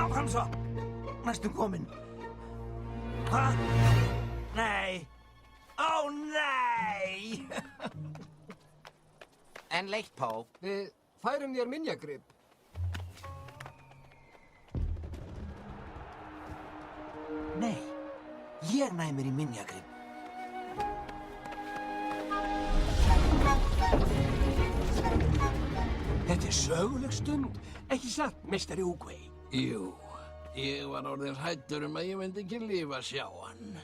Áfram svo. Næstum komin. Hva? Nei. Ó, nei! En leitt, Pó. Við færum þér minjagrip. Nei, ég næ mér í minjagrip. Þetta er söguleg stund, ekki satt, meistari Úgvei? Jú, ég var orðinn hræddur að ég myndi ekki lifa að sjá hann.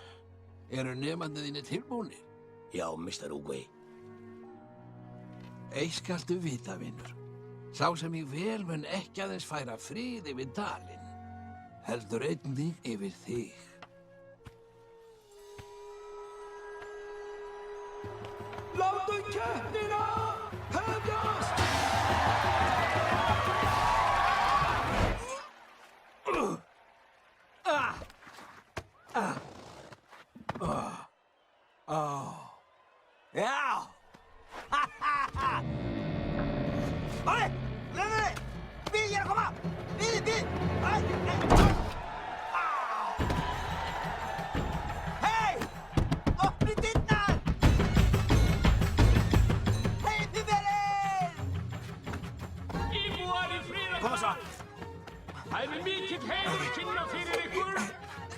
Eru nemandið þínir tilbúnir? Já, Mr. Úgvei. Eitt skaltu vita, vinur. Sá sem ég vel mun ekki aðeins færa frið yfir dalinn, heldur einnig yfir þig. Látum keppnina hefjast! Já! Óli! Nei! Við, ég er að koma! Við! Hei! Opni dyrnar! Hei, píferinn! Íbúar í friðardal! Koma svo! Það er mikill heiður að kynna fyrir ykkur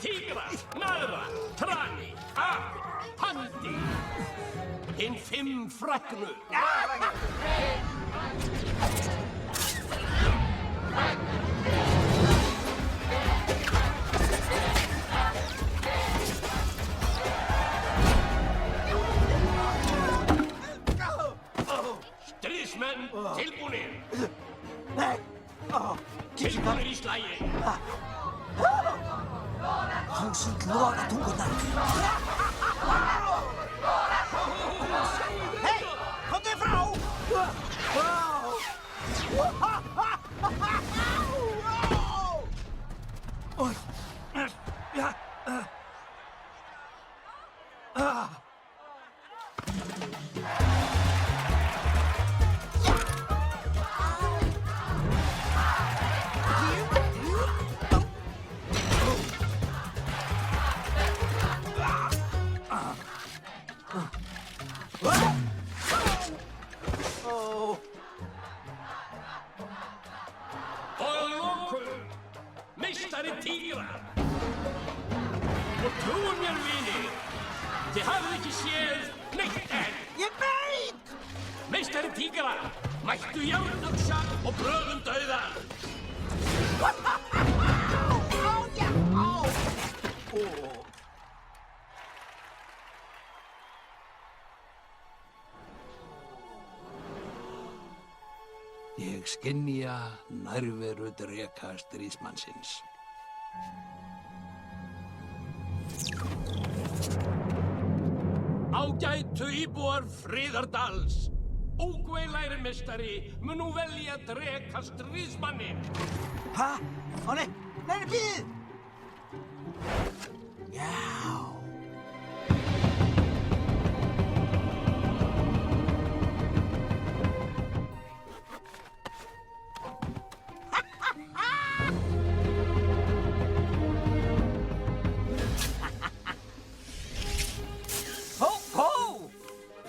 tígra, naðra, trani, api, pandi. Hinn 5 fræknu. Stríðsmenn tilbúnir. Nei! Tilbúnir í slaginn. 1000 loga tungurnar. Hei! Komdu frá! Oj! Ja! Og lokum, meistari tígrar. Og trúið mér, vinir, þið hafið ekki séð neitt enn. Ég veit! Meistari tígrar mættu járnöksa og bröðum dauðan. Ég skynja nærveru dreka stríðsmannsins. Ágætu íbúar Friðardals. Úgvei lærimeistari mun nú velja dreka stríðsmanninn. Ha? Ó, nei! Nei, bíðið! Já!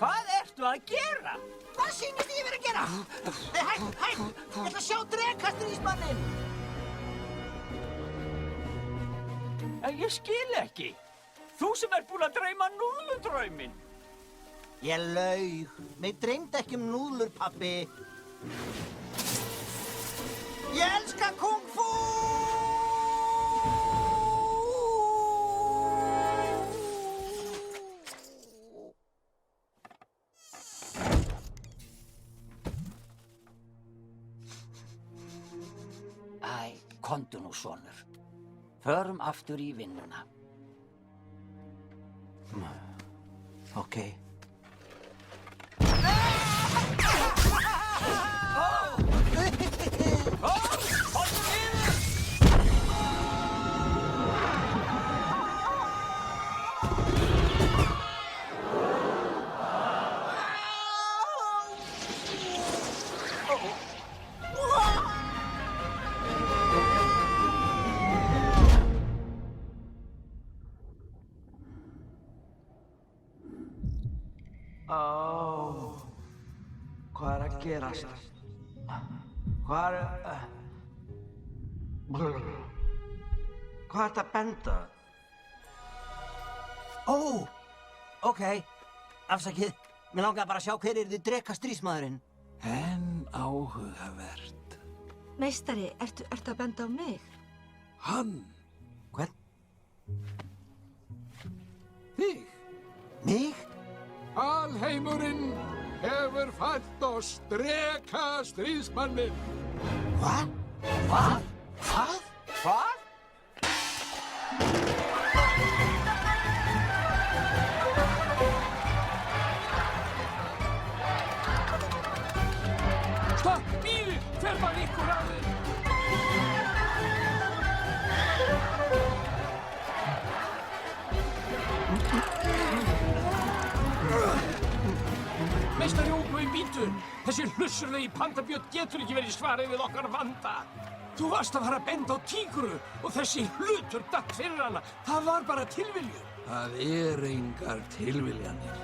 Hvað ertu að gera? Hvað sýnir þið verið að gera? Nei, hætt! Ég ætla að sjá drekastríðsmanninn! En ég skil ekki. Þú sem ert búin að dreyma núðludrauminn. Ég laug. Mig dreymdi ekki núðlur, pabbi. Ég elska kung fu! Æ, komdu nú, sonur. Förum aftur í vinnuna. Ok. Hvað er að gerast? Hvað er... Hvað er þetta að benda? Ó, ok. Afsakið. Mér langaði bara að sjá hver þið dreka stríðsmaðurinn. En áhugavert. Meistari, ertu að benda á mig? Hann, Hvern? þig. Mig? Alheimurinn hefur fært oss dreka stríðsmannin. Hvað? Hvað? Hvað? Hvað? Stopp, bíðu, hver var ykkur að þið? Meistari Ógvöi bítur, þessi hlussurlegi pandabjörn getur ekki verið svarið við okkar vanda. Þú varst að fara að benda á tígru og þessi hlutur datt fyrir hana. Það var bara tilviljun. Það er engar tilviljanir.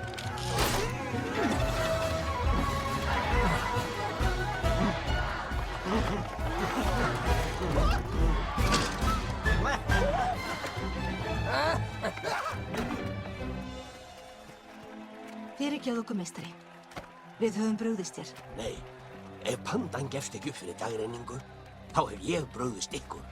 Fyrirgefðu okkur, meistari. Við höfum brugðist þér. Nei, ef pandan gefst ekki upp fyrir dagreiningu, þá hef ég brugðist ykkur.